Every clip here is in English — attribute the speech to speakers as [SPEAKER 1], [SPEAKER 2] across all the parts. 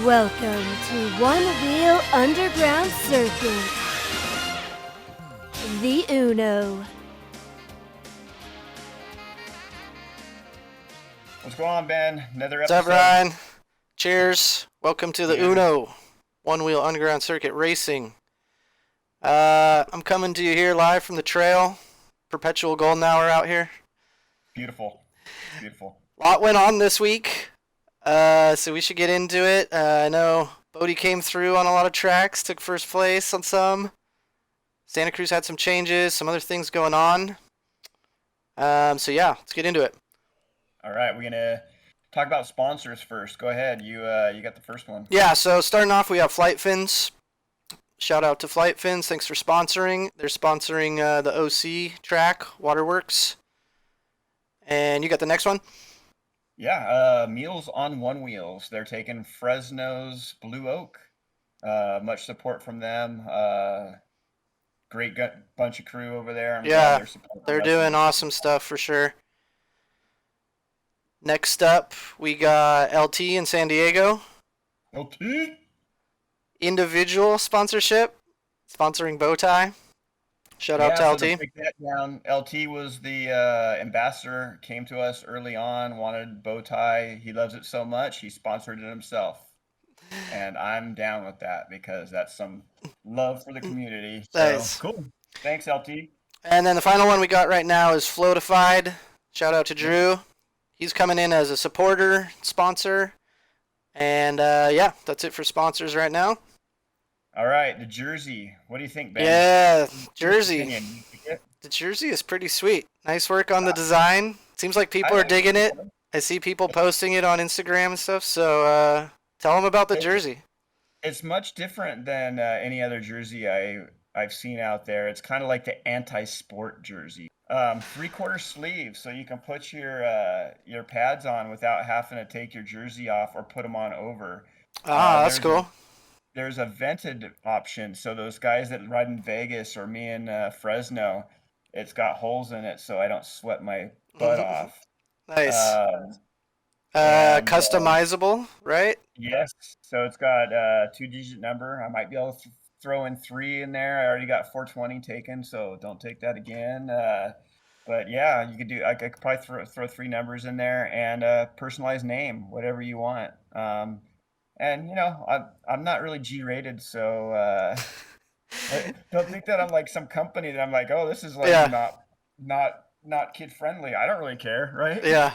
[SPEAKER 1] Welcome to Onewheel Underground Circuit, the Uno.
[SPEAKER 2] What's going on, Ben? Another
[SPEAKER 3] What's
[SPEAKER 2] episode.
[SPEAKER 3] up, Ryan? Cheers. Welcome to the
[SPEAKER 2] Cheers.
[SPEAKER 3] Uno, Onewheel Underground Circuit Racing. I'm coming to you here live from the trail. Perpetual golden hour out here.
[SPEAKER 2] Beautiful. Beautiful.
[SPEAKER 3] A lot went on this week, so we should get into it. I know Bodie came through on a lot of tracks, took first place on some. Santa Cruz had some changes, some other things going on. So yeah, let's get into it.
[SPEAKER 2] All right, we're gonna talk about sponsors first. Go ahead. You got the first one.
[SPEAKER 3] Yeah, so starting off, we have Flight Fins. Shout out to Flight Fins. Thanks for sponsoring. They're sponsoring the OC track, Waterworks. And you got the next one?
[SPEAKER 2] Yeah, Meals on One Wheels. They're taking Fresno's Blue Oak. Much support from them. Great bunch of crew over there. I'm glad
[SPEAKER 3] they're doing awesome stuff for sure. Next up, we got Elle Tee in San Diego.
[SPEAKER 2] Elle Tee?
[SPEAKER 3] Individual sponsorship, sponsoring Bowtie. Shout out to Elle Tee.
[SPEAKER 2] To break that down, Elle Tee was the ambassador, came to us early on, wanted Bowtie. He loves it so much, he sponsored it himself. And I'm down with that because that's some love for the community.
[SPEAKER 3] Nice.
[SPEAKER 2] So, cool. Thanks, Elle Tee.
[SPEAKER 3] And then the final one we got right now is Floatified. Shout out to Drew. He's coming in as a supporter, sponsor. And yeah, that's it for sponsors right now.
[SPEAKER 2] All right, the jersey. What do you think, Ben?
[SPEAKER 3] Yeah, jersey. The jersey is pretty sweet. Nice work on the design. Seems like people are digging it. I see people posting it on Instagram and stuff. So tell them about the jersey.
[SPEAKER 2] It's much different than any other jersey I've seen out there. It's kind of like the anti-sport jersey. 3/4 sleeve, so you can put your pads on without having to take your jersey off or put them on over.
[SPEAKER 3] That's cool.
[SPEAKER 2] There's a vented option, so those guys that ride in Vegas or me in Fresno, it's got holes in it so I don't sweat my butt off.
[SPEAKER 3] Nice. Customizable, right?
[SPEAKER 2] Yes. So it's got a 2-digit number. I might be able to throw in 3 in there. I already got 420 taken, so don't take that again. But yeah, you could do. I could probably throw 3 numbers in there and a personalized name, whatever you want. And you know, I'm not really G-rated, so don't think that I'm like some company that I'm like, oh, this is like not kid friendly. I don't really care, right?
[SPEAKER 3] Yeah.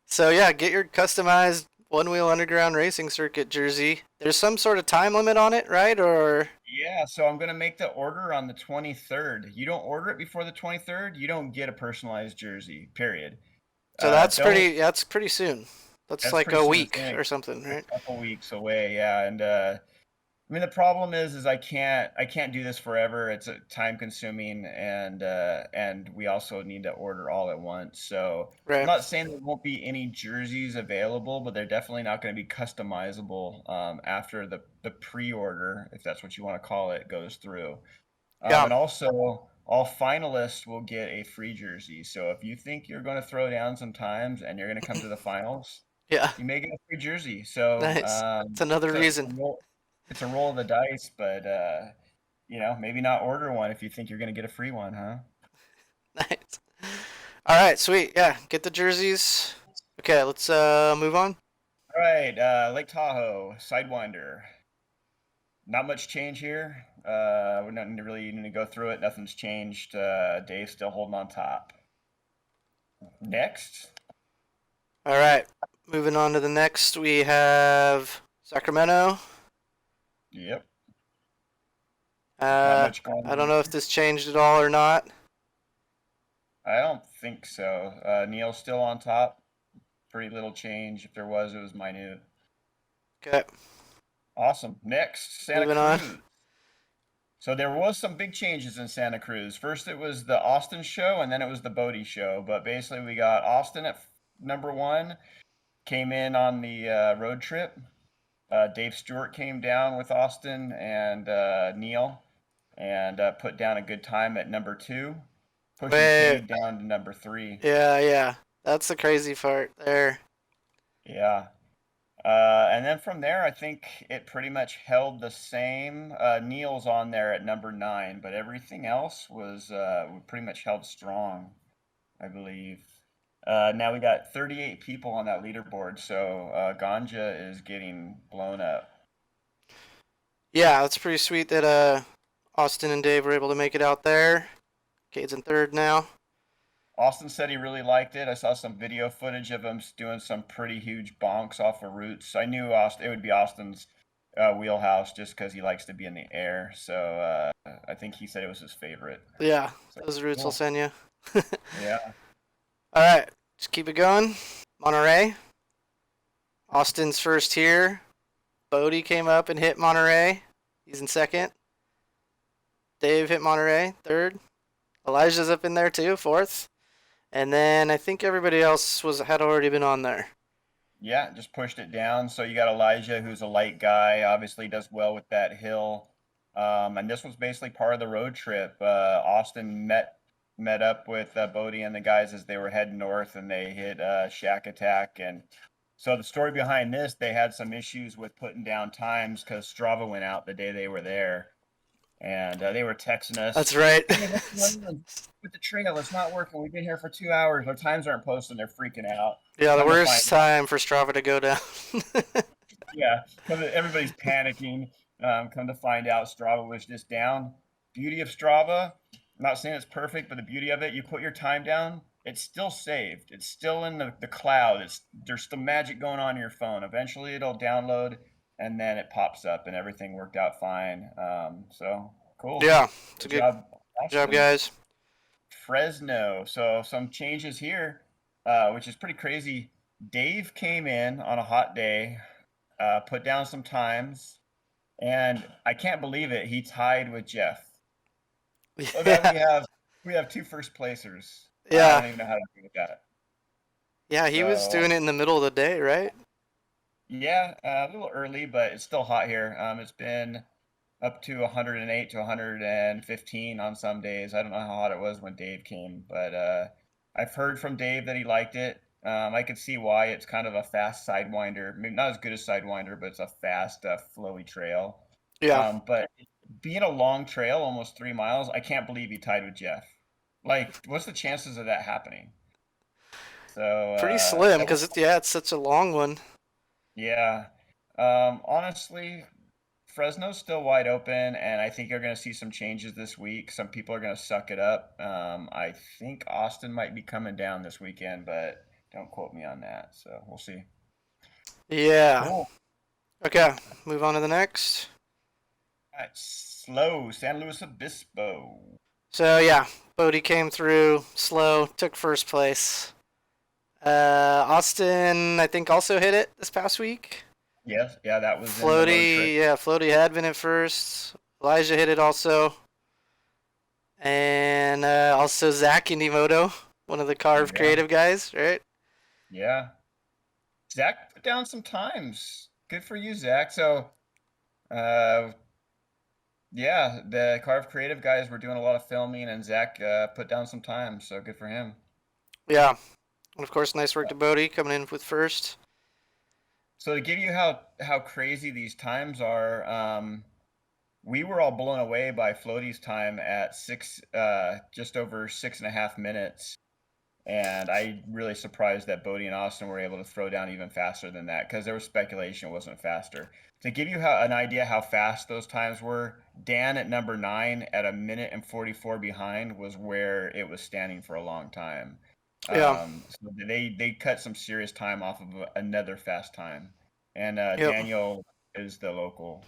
[SPEAKER 3] So yeah, get your customized Onewheel Underground Racing Circuit jersey. There's some sort of time limit on it, right? Or
[SPEAKER 2] yeah, so I'm gonna make the order on the 23rd. You don't order it before the 23rd, you don't get a personalized jersey. Period.
[SPEAKER 3] So that's pretty soon. That's like a week or something, right?
[SPEAKER 2] A couple weeks away, yeah. And I mean, the problem is I can't do this forever. It's time consuming, and we also need to order all at once. So
[SPEAKER 3] right.
[SPEAKER 2] I'm not saying there won't be any jerseys available, but they're definitely not going to be customizable after the pre-order, if that's what you want to call it, goes through. And also, all finalists will get a free jersey. So if you think you're going to throw down sometimes and you're going to come to the finals, you may get a free jersey. So
[SPEAKER 3] nice. It's another reason.
[SPEAKER 2] It's a roll of the dice, but you know, maybe not order one if you think you're going to get a free one, huh?
[SPEAKER 3] Nice. All right, sweet. Yeah, get the jerseys. Okay, let's move on.
[SPEAKER 2] All right, Lake Tahoe, Sidewinder. Not much change here. We're not really need to go through it. Nothing's changed. Dave's still holding on top. Next.
[SPEAKER 3] All right, moving on to the next. We have Sacramento.
[SPEAKER 2] Yep.
[SPEAKER 3] I don't know if this changed at all or not.
[SPEAKER 2] I don't think so. Neil's still on top. Pretty little change. If there was, it was minute.
[SPEAKER 3] Okay.
[SPEAKER 2] Awesome. Next, Santa Cruz. So there was some big changes in Santa Cruz. First, it was the Austin show, and then it was the Bodie show. But basically, we got Austin at number 1. Came in on the road trip. Dave Stewart came down with Austin and Neil and put down a good time at number 2. Pushing Dave down to number 3.
[SPEAKER 3] Yeah. That's the crazy part there.
[SPEAKER 2] Yeah. And then from there, I think it pretty much held the same. Neil's on there at number 9, but everything else was pretty much held strong, I believe. Now we got 38 people on that leaderboard, so Ganja is getting blown up.
[SPEAKER 3] Yeah, it's pretty sweet that Austin and Dave were able to make it out there. Cade's in third now.
[SPEAKER 2] Austin said he really liked it. I saw some video footage of him doing some pretty huge bonks off of roots. I knew it would be Austin's wheelhouse just because he likes to be in the air. So I think he said it was his favorite.
[SPEAKER 3] Yeah,
[SPEAKER 2] So,
[SPEAKER 3] those roots
[SPEAKER 2] cool.
[SPEAKER 3] will send you.
[SPEAKER 2] Yeah.
[SPEAKER 3] All right, just keep it going. Monterey. Austin's first here. Bodie came up and hit Monterey. He's in second. Dave hit Monterey, third. Elijah's up in there too, fourth. And then I think everybody else had already been on there.
[SPEAKER 2] Yeah, just pushed it down. So you got Elijah, who's a light guy, obviously does well with that hill. And this was basically part of the road trip. Austin met up with Bodie and the guys as they were heading north, and they hit Shack Attack. And so the story behind this, they had some issues with putting down times because Strava went out the day they were there. And they were texting us.
[SPEAKER 3] That's right.
[SPEAKER 2] Hey, with the trail, it's not working. We've been here for 2 hours. Our times aren't posted. They're freaking out.
[SPEAKER 3] Yeah, the worst time for Strava to go down.
[SPEAKER 2] Yeah, everybody's panicking. Come to find out, Strava was just down. Beauty of Strava, I'm not saying it's perfect, but the beauty of it, you put your time down, it's still saved. It's still in the cloud. There's still magic going on in your phone. Eventually, it'll download, and then it pops up, and everything worked out fine. So cool.
[SPEAKER 3] Yeah, it's
[SPEAKER 2] good job.
[SPEAKER 3] Good job, guys.
[SPEAKER 2] Fresno. So some changes here, which is pretty crazy. Dave came in on a hot day, put down some times, and I can't believe it. He tied with Jeff. So that we have 2 first placers.
[SPEAKER 3] Yeah.
[SPEAKER 2] I don't even know how to do that.
[SPEAKER 3] Yeah, he was doing it in the middle of the day, right?
[SPEAKER 2] Yeah, a little early, but it's still hot here. It's been up to 108 to 115 on some days. I don't know how hot it was when Dave came, but I've heard from Dave that he liked it. I could see why. It's kind of a fast sidewinder. Maybe not as good as sidewinder, but it's a fast, flowy trail.
[SPEAKER 3] Yeah.
[SPEAKER 2] But being a long trail, almost 3 miles, I can't believe he tied with Jeff. Like, what's the chances of that happening? So
[SPEAKER 3] pretty slim because it's such a long one.
[SPEAKER 2] Yeah. Honestly, Fresno's still wide open, and I think you're going to see some changes this week. Some people are going to suck it up. I think Austin might be coming down this weekend, but don't quote me on that. So we'll see.
[SPEAKER 3] Yeah.
[SPEAKER 2] Cool.
[SPEAKER 3] Okay, move on to the next.
[SPEAKER 2] All right, slow, San Luis Obispo.
[SPEAKER 3] So yeah, Bodie came through slow, took first place. Austin, I think, also hit it this past week.
[SPEAKER 2] Yes, yeah, that was
[SPEAKER 3] Floaty. Yeah, Floaty had been at first. Elijah hit it also, and also Zach Indimoto, one of the Carve Creative guys, right?
[SPEAKER 2] Yeah. Zach put down some times. Good for you, Zach. So, yeah, the Carve Creative guys were doing a lot of filming, and Zach put down some time. So good for him.
[SPEAKER 3] Yeah. And of course, nice work to Bodie coming in with first.
[SPEAKER 2] So to give you how crazy these times are, we were all blown away by Floaty's time at just over 6.5 minutes. And I really surprised that Bodie and Austin were able to throw down even faster than that because there was speculation it wasn't faster. To give you an idea how fast those times were, Dan at number 9 at 1:44 behind was where it was standing for a long time.
[SPEAKER 3] Yeah.
[SPEAKER 2] So they cut some serious time off of another fast time. And Daniel is the local.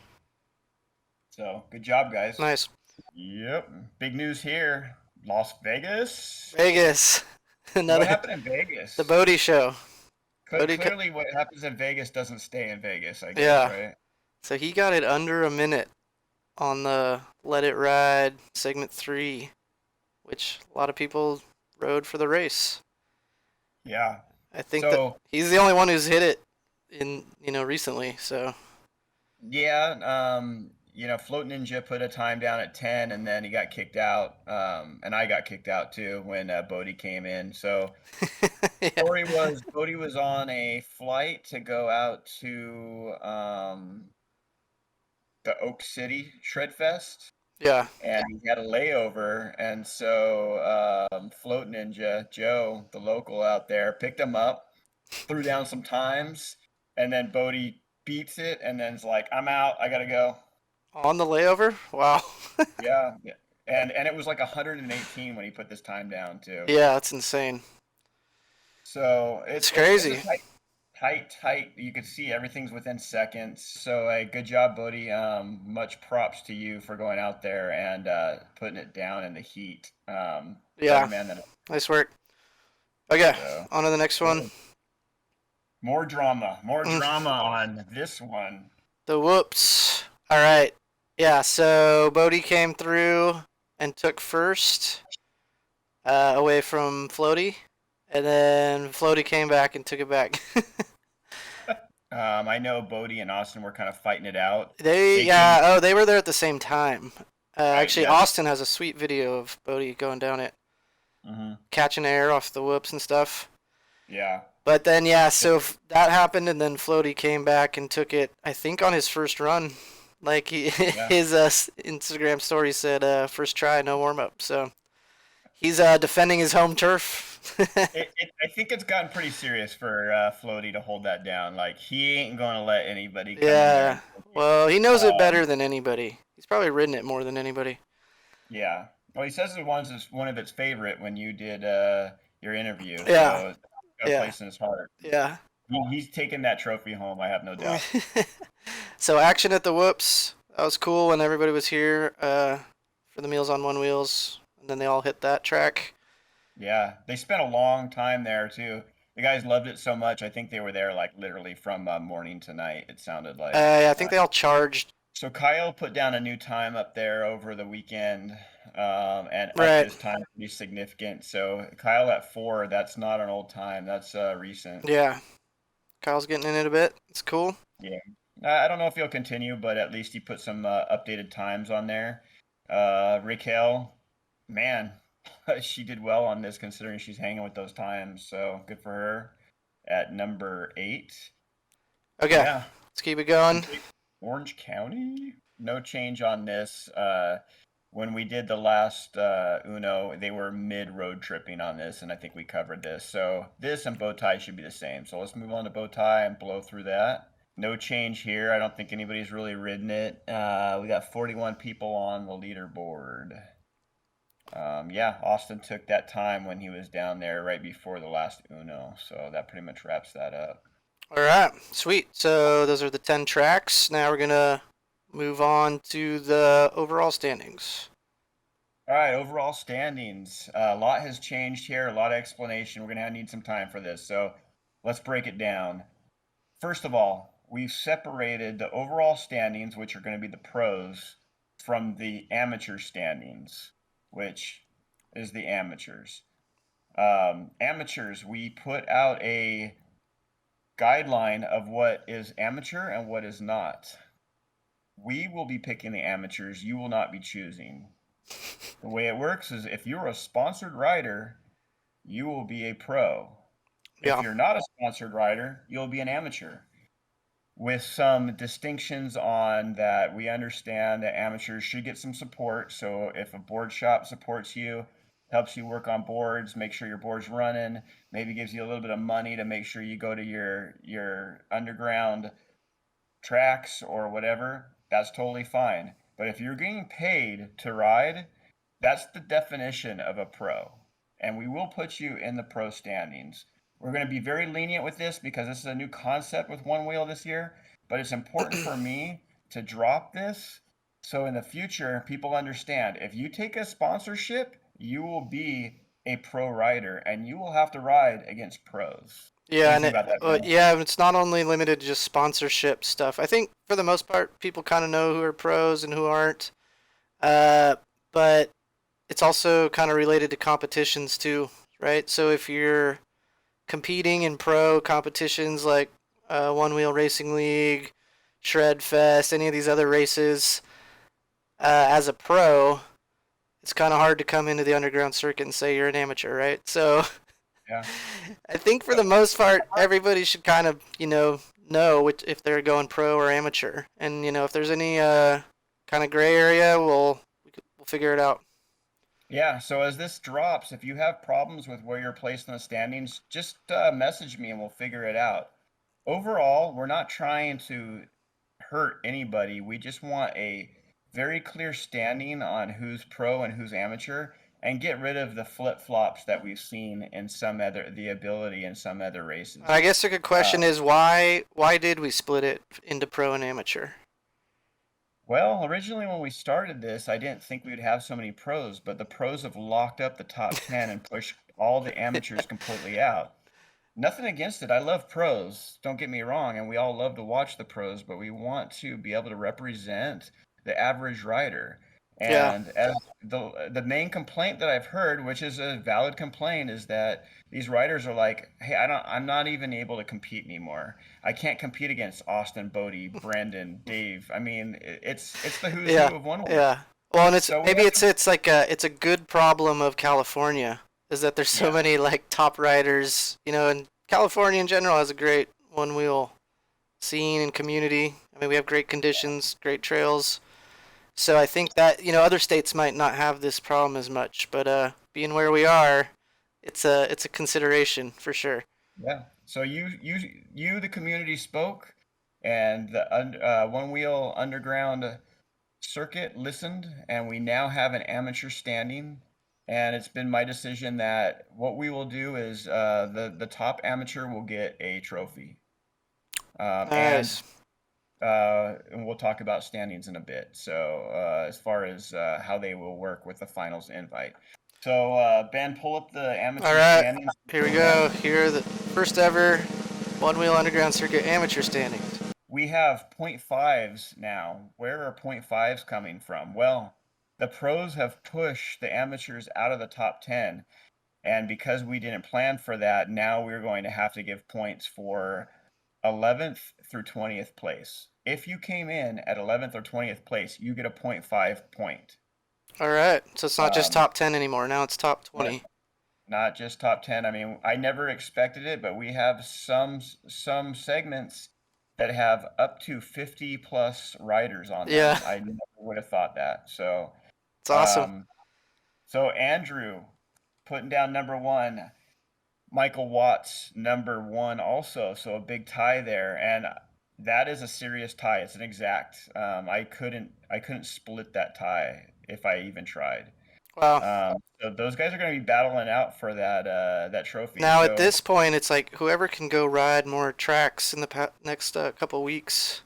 [SPEAKER 2] So good job, guys.
[SPEAKER 3] Nice.
[SPEAKER 2] Yep. Big news here. Las Vegas.
[SPEAKER 3] What
[SPEAKER 2] happened in Vegas?
[SPEAKER 3] The Bodie show.
[SPEAKER 2] Clearly what happens in Vegas doesn't stay in Vegas, I guess, right?
[SPEAKER 3] So he got it under a minute on the Let It Ride segment 3, which a lot of people rode for the race.
[SPEAKER 2] Yeah.
[SPEAKER 3] I think that he's the only one who's hit it recently, so.
[SPEAKER 2] Yeah, Float Ninja put a time down at 10, and then he got kicked out. And I got kicked out too when Bodie came in. So
[SPEAKER 3] Yeah.
[SPEAKER 2] story was Bodie was on a flight to go out to the Oak City Shred Fest,
[SPEAKER 3] Yeah.
[SPEAKER 2] and he had a layover, and so Float Ninja Joe, the local out there, picked him up, threw down some times, and then Bodie beats it, and then's like, "I'm out, I gotta go."
[SPEAKER 3] On the layover? Wow.
[SPEAKER 2] Yeah, yeah. And it was like 118 when he put this time down too.
[SPEAKER 3] Yeah, that's insane.
[SPEAKER 2] So
[SPEAKER 3] It's
[SPEAKER 2] it's
[SPEAKER 3] crazy.
[SPEAKER 2] a tight. You could see everything's within seconds. So good job, Bodie. Much props to you for going out there and putting it down in the heat. Better
[SPEAKER 3] Yeah.
[SPEAKER 2] man than
[SPEAKER 3] Nice work. Okay,
[SPEAKER 2] so.
[SPEAKER 3] on to the next one.
[SPEAKER 2] More drama on this one.
[SPEAKER 3] The whoops. All right. Yeah, so Bodie came through and took first away from Floaty, and then Floaty came back and took it back.
[SPEAKER 2] I know Bodie and Austin were kind of fighting it out.
[SPEAKER 3] They were there at the same time. Actually,
[SPEAKER 2] yeah.
[SPEAKER 3] Austin has a sweet video of Bodie going down it, catching air off the whoops and stuff.
[SPEAKER 2] Yeah.
[SPEAKER 3] But then, yeah, so that happened, and then Floaty came back and took it, I think, on his first run. Like, his Instagram story said, first try, no warm-up. So he's defending his home turf.
[SPEAKER 2] I think it's gotten pretty serious for Floaty to hold that down. Like, he ain't going to let anybody come in
[SPEAKER 3] Yeah,
[SPEAKER 2] there.
[SPEAKER 3] well, he knows it better than anybody. He's probably ridden it more than anybody.
[SPEAKER 2] Yeah. Well, he says it was one of its favorite when you did your interview.
[SPEAKER 3] Yeah.
[SPEAKER 2] So it's got a place in his heart.
[SPEAKER 3] Yeah.
[SPEAKER 2] He's taking that trophy home, I have no doubt.
[SPEAKER 3] So action at the whoops. That was cool when everybody was here for the Meals on One Wheels, and then they all hit that track.
[SPEAKER 2] Yeah, they spent a long time there too. The guys loved it so much. I think they were there like literally from morning to night. It sounded like.
[SPEAKER 3] I think they all charged.
[SPEAKER 2] So Kyle put down a new time up there over the weekend, and
[SPEAKER 3] Right.
[SPEAKER 2] upped his time pretty significant. So Kyle at 4, that's not an old time. That's recent.
[SPEAKER 3] Yeah. Kyle's getting in it a bit. It's cool.
[SPEAKER 2] Yeah. I don't know if he'll continue, but at least he put some updated times on there. Raquel, man, she did well on this considering she's hanging with those times. So good for her at number 8.
[SPEAKER 3] Okay.
[SPEAKER 2] Yeah.
[SPEAKER 3] Let's keep it going.
[SPEAKER 2] Orange County? No change on this. When we did the last Uno, they were mid-road tripping on this, and I think we covered this. So this and Bowtie should be the same. So let's move on to Bowtie and blow through that. No change here. I don't think anybody's really ridden it. We got 41 people on the leaderboard. Yeah, Austin took that time when he was down there right before the last Uno. So that pretty much wraps that up.
[SPEAKER 3] All right. Sweet. So those are the 10 tracks. Now we're going to move on to the overall standings.
[SPEAKER 2] All right, overall standings. A lot has changed here, a lot of explanation. We're going to need some time for this. So let's break it down. First of all, we've separated the overall standings, which are going to be the pros, from the amateur standings, which is the amateurs. Amateurs, we put out a guideline of what is amateur and what is not. We will be picking the amateurs. You will not be choosing. The way it works is if you're a sponsored rider, you will be a pro.
[SPEAKER 3] Yeah.
[SPEAKER 2] If you're not a sponsored rider, you'll be an amateur. With some distinctions on that, we understand that amateurs should get some support. So if a board shop supports you, helps you work on boards, make sure your board's running, maybe gives you a little bit of money to make sure you go to your underground tracks or whatever, that's totally fine. But if you're getting paid to ride, that's the definition of a pro. And we will put you in the pro standings. We're going to be very lenient with this because this is a new concept with Onewheel this year. But it's important for me to drop this so in the future people understand if you take a sponsorship, you will be a pro rider and you will have to ride against pros.
[SPEAKER 3] Yeah, and it's not only limited to just sponsorship stuff. I think for the most part, people kind of know who are pros and who aren't. But it's also kind of related to competitions too, right? So if you're competing in pro competitions like One Wheel Racing League, Shred Fest, any of these other races, as a pro, it's kind of hard to come into the underground circuit and say you're an amateur, right? So
[SPEAKER 2] Yeah.
[SPEAKER 3] I think for the most part, everybody should kind of, know if they're going pro or amateur. And, if there's any kind of gray area, we'll figure it out.
[SPEAKER 2] Yeah, so as this drops, if you have problems with where you're placed in the standings, just message me and we'll figure it out. Overall, we're not trying to hurt anybody. We just want a very clear standing on who's pro and who's amateur and get rid of the flip-flops that we've seen in the ability in some other races.
[SPEAKER 3] I guess a good question is why did we split it into pro and amateur?
[SPEAKER 2] Well, originally when we started this, I didn't think we would have so many pros, but the pros have locked up the top 10 and pushed all the amateurs completely out. Nothing against it. I love pros. Don't get me wrong, and we all love to watch the pros, but we want to be able to represent the average rider.
[SPEAKER 3] Yeah.
[SPEAKER 2] And as the main complaint that I've heard, which is a valid complaint, is that these riders are like, "Hey, I'm not even able to compete anymore. I can't compete against Austin, Bodie, Brandon, Dave." I mean, it's the who's
[SPEAKER 3] Yeah.
[SPEAKER 2] who of Onewheel.
[SPEAKER 3] Yeah. Well, and
[SPEAKER 2] So
[SPEAKER 3] maybe it's like it's a good problem of California is that there's so
[SPEAKER 2] Yeah.
[SPEAKER 3] many like top riders, and California in general has a great one wheel scene and community. I mean, we have great conditions, great trails. So I think that, other states might not have this problem as much, but being where we are, it's a consideration for sure.
[SPEAKER 2] Yeah. So the community spoke, and the Onewheel Underground Circuit listened, and we now have an amateur standing. And it's been my decision that what we will do is the top amateur will get a trophy,
[SPEAKER 3] Nice.
[SPEAKER 2] and we'll talk about standings in a bit. So as far as how they will work with the finals invite. So Ben, pull up the amateur
[SPEAKER 3] All right,
[SPEAKER 2] standings.
[SPEAKER 3] here we go. Here are the first ever Onewheel Underground Circuit amateur standings.
[SPEAKER 2] We have 0.5s now. Where are 0.5s coming from? Well, the pros have pushed the amateurs out of the top 10. And because we didn't plan for that, now we're going to have to give points for 11th through 20th place. If you came in at 11th or 20th place, you get a 0.5 point.
[SPEAKER 3] All right, so it's not just top 10 anymore. Now it's top 20.
[SPEAKER 2] Not just top 10. I mean, I never expected it, but we have some segments that have up to 50 plus riders on them.
[SPEAKER 3] Yeah.
[SPEAKER 2] I never would have thought that. So
[SPEAKER 3] It's awesome.
[SPEAKER 2] So Andrew putting down number 1, Michael Watts number 1 also. So a big tie there, and that is a serious tie. It's an exact. I couldn't split that tie if I even tried.
[SPEAKER 3] Wow.
[SPEAKER 2] So those guys are going to be battling out for that trophy.
[SPEAKER 3] Now
[SPEAKER 2] So,
[SPEAKER 3] at this point, it's like whoever can go ride more tracks in the next couple weeks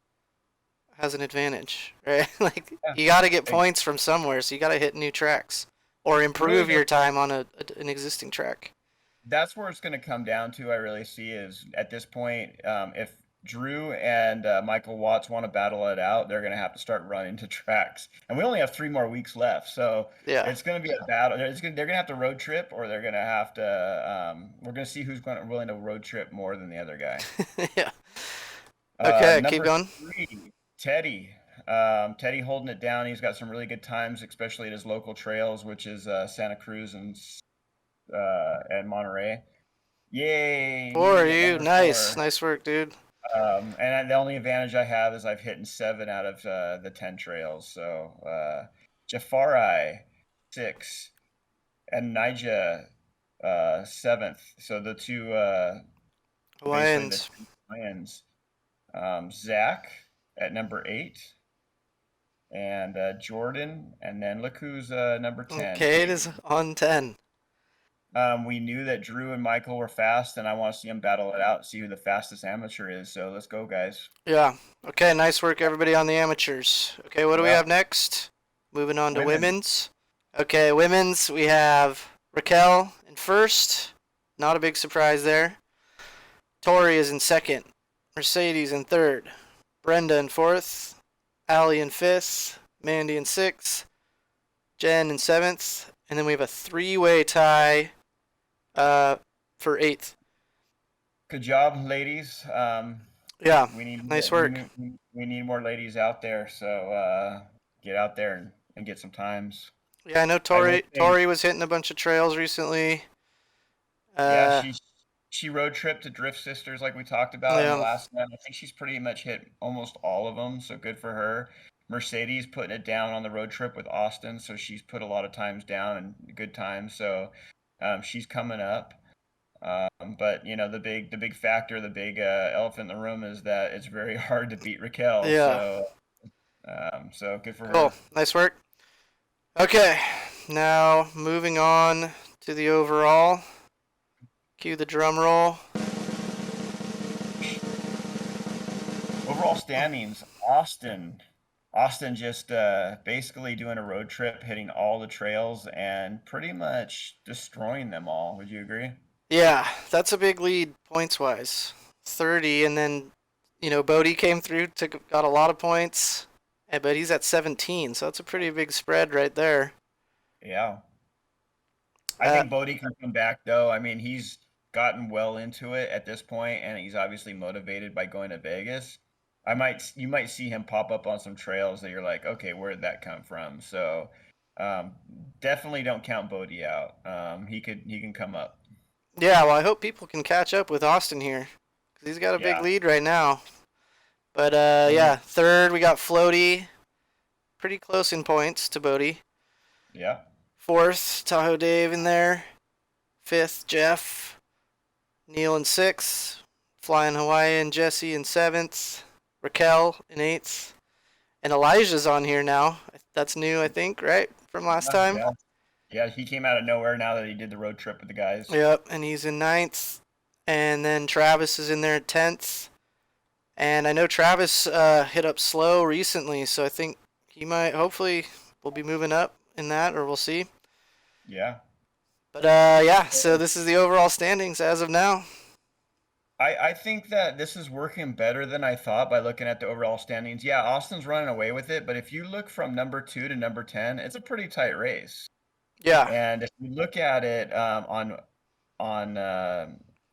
[SPEAKER 3] has an advantage, right? Like
[SPEAKER 2] Yeah.
[SPEAKER 3] you got to get points from somewhere, so you got to hit new tracks or improve
[SPEAKER 2] Really,
[SPEAKER 3] your time on an existing track.
[SPEAKER 2] that's where it's going to come down to. I really see is at this point, if Drew and Michael Watts want to battle it out, they're going to have to start running to tracks, and we only have 3 more weeks left, so
[SPEAKER 3] Yeah.
[SPEAKER 2] it's going to be a battle. They're going to have to road trip, or they're going to have to. We're going to see who's willing to road trip more than the other guy.
[SPEAKER 3] Yeah. Okay, keep
[SPEAKER 2] Number
[SPEAKER 3] going.
[SPEAKER 2] 3, Teddy. Teddy holding it down. He's got some really good times, especially at his local trails, which is Santa Cruz and Monterey. Yay!
[SPEAKER 3] Four,
[SPEAKER 2] me at
[SPEAKER 3] you.
[SPEAKER 2] number
[SPEAKER 3] Nice.
[SPEAKER 2] 4.
[SPEAKER 3] Nice work, dude.
[SPEAKER 2] And the only advantage I have is I've hit 7 out of the 10 trails. So Jafari 6 and Nija 7th. So the two
[SPEAKER 3] Hawaiians.
[SPEAKER 2] Lions. Zach at number 8, and Jordan, and then look who's number 10.
[SPEAKER 3] Cade is on 10.
[SPEAKER 2] We knew that Drew and Michael were fast, and I want to see them battle it out, see who the fastest amateur is. So let's go, guys.
[SPEAKER 3] Yeah. Okay, nice work, everybody, on the amateurs. Okay, what do we
[SPEAKER 2] Yeah.
[SPEAKER 3] have next? Moving on to
[SPEAKER 2] Women.
[SPEAKER 3] women's. Okay, women's, we have Raquel in first. Not a big surprise there. Tori is in second. Mercedes in third. Brenda in fourth. Allie in fifth. Mandy in sixth. Jen in seventh. And then we have a 3-way tie for eighth.
[SPEAKER 2] Good job, ladies.
[SPEAKER 3] Yeah,
[SPEAKER 2] We need
[SPEAKER 3] nice work.
[SPEAKER 2] We need more ladies out there. So get out there and and get some times.
[SPEAKER 3] Yeah, I know
[SPEAKER 2] I will say,
[SPEAKER 3] Tori was hitting a bunch of trails recently.
[SPEAKER 2] yeah, she road tripped to Drift Sisters like we talked about in the
[SPEAKER 3] Yeah,
[SPEAKER 2] last one. I think she's pretty much hit almost all of them, so good for her. Mercedes putting it down on the road trip with Austin, so she's put a lot of times down and good times. So she's coming up. But you know the big factor, the big elephant in the room is that it's very hard to beat Raquel.
[SPEAKER 3] yeah.
[SPEAKER 2] So good for
[SPEAKER 3] Cool.
[SPEAKER 2] her.
[SPEAKER 3] Nice work. Okay, now moving on to the overall. Cue the drum roll.
[SPEAKER 2] Overall standings, Austin just basically doing a road trip, hitting all the trails and pretty much destroying them all. Would you agree?
[SPEAKER 3] Yeah, that's a big lead points wise. 30, and then, Bodie came through, got a lot of points, but he's at 17, so that's a pretty big spread right there.
[SPEAKER 2] Yeah. I
[SPEAKER 3] Uh,
[SPEAKER 2] think Bodie can come back though. I mean, he's gotten well into it at this point, and he's obviously motivated by going to Vegas. You might see him pop up on some trails that you're like, okay, where did that come from? So, um, definitely don't count Bodie out. He can come up.
[SPEAKER 3] yeah, well, I hope people can catch up with Austin here, because he's got a big
[SPEAKER 2] Yeah.
[SPEAKER 3] lead right now. But,
[SPEAKER 2] And
[SPEAKER 3] yeah, third, we got Floaty, pretty close in points to Bodie.
[SPEAKER 2] yeah,
[SPEAKER 3] Fourth, Tahoe Dave in there. Fifth, Jeff. Neil in sixth. Flying Hawaii and Jesse in seventh. Raquel in eighth. And Elijah's on here now. That's new, I think, right? From last time?
[SPEAKER 2] yeah, yeah. He came out of nowhere now that he did the road trip with the guys.
[SPEAKER 3] Yep, and he's in ninth. And then Travis is in there at 10th. And I know Travis hit up slow recently, so I think he might, hopefully, will be moving up in that, or we'll see.
[SPEAKER 2] Yeah.
[SPEAKER 3] But yeah, so this is the overall standings as of now.
[SPEAKER 2] I think that this is working better than I thought by looking at the overall standings. Yeah, Austin's running away with it, but if you look from number 2 to number 10, it's a pretty tight race.
[SPEAKER 3] Yeah,
[SPEAKER 2] And if you look at it on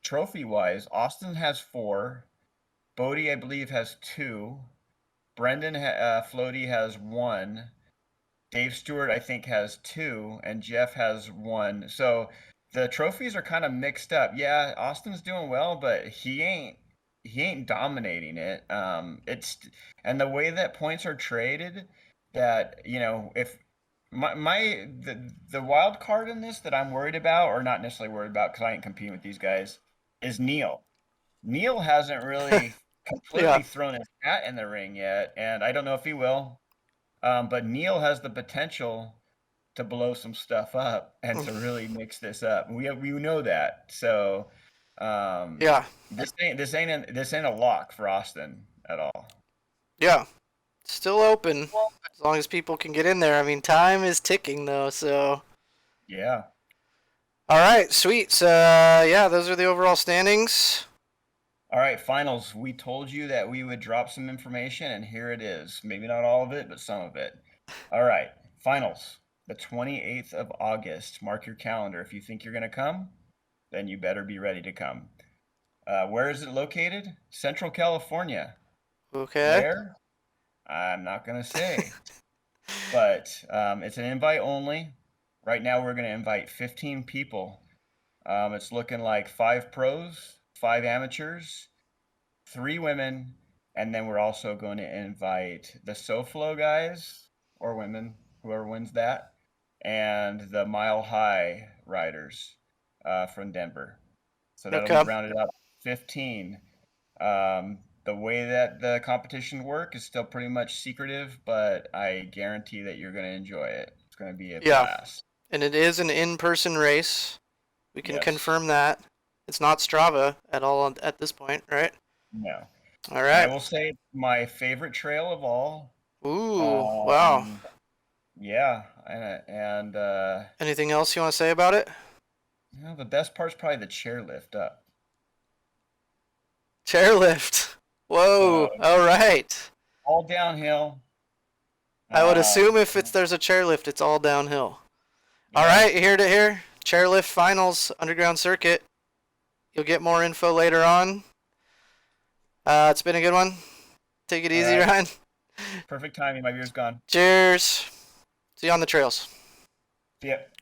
[SPEAKER 2] trophy wise, Austin has 4, Bodie I believe has 2, Brendan Floaty has 1, Dave Stewart I think has 2, and Jeff has 1. So the trophies are kind of mixed up. Yeah, Austin's doing well, but he ain't dominating it. It's and the way that points are traded, that if the wild card in this that I'm worried about, or not necessarily worried about because I ain't competing with these guys, is Neil. Neil hasn't really
[SPEAKER 3] yeah,
[SPEAKER 2] completely thrown his hat in the ring yet, and I don't know if he will. But Neil has the potential to blow some stuff up and to really mix this up. We know that. So
[SPEAKER 3] yeah,
[SPEAKER 2] this ain't a lock for Austin at all.
[SPEAKER 3] yeah. Still open as long as people can get in there. I mean, time is ticking though, so.
[SPEAKER 2] Yeah.
[SPEAKER 3] All right, sweet. So yeah, those are the overall standings.
[SPEAKER 2] All right, finals. We told you that we would drop some information, and here it is. Maybe not all of it, but some of it. All right, finals. The 28th of August. Mark your calendar. If you think you're going to come, then you better be ready to come. Where is it located? Central California.
[SPEAKER 3] Okay.
[SPEAKER 2] Where? I'm not going to say. But it's an invite only. Right now, we're going to invite 15 people. It's looking like 5 pros, 5 amateurs, 3 women, and then we're also going to invite the SoFlo guys or women, whoever wins that, and the Mile High riders from Denver. So that'll
[SPEAKER 3] Okay.
[SPEAKER 2] be rounded up 15. The way that the competition work is still pretty much secretive, but I guarantee that you're going to enjoy it. It's going to be a
[SPEAKER 3] Yeah.
[SPEAKER 2] blast.
[SPEAKER 3] And it is an in-person race. We can
[SPEAKER 2] Yes.
[SPEAKER 3] confirm that. It's not Strava at all at this point, right?
[SPEAKER 2] No.
[SPEAKER 3] All
[SPEAKER 2] And I
[SPEAKER 3] right.
[SPEAKER 2] will say it's my favorite trail of all.
[SPEAKER 3] Ooh, wow.
[SPEAKER 2] Yeah, and
[SPEAKER 3] Anything else you want to say about it?
[SPEAKER 2] the best part's probably the chairlift up.
[SPEAKER 3] Chairlift. Whoa.
[SPEAKER 2] So
[SPEAKER 3] All right.
[SPEAKER 2] all downhill.
[SPEAKER 3] I would
[SPEAKER 2] Um,
[SPEAKER 3] assume if there's a chairlift, it's all downhill. All
[SPEAKER 2] yeah,
[SPEAKER 3] right, here to here. Chairlift finals, Underground Circuit. You'll get more info later on. It's been a good one. Take it
[SPEAKER 2] all
[SPEAKER 3] easy,
[SPEAKER 2] right.
[SPEAKER 3] Ryan.
[SPEAKER 2] Perfect timing. My beer's gone.
[SPEAKER 3] Cheers. See you on the trails.
[SPEAKER 2] Yep.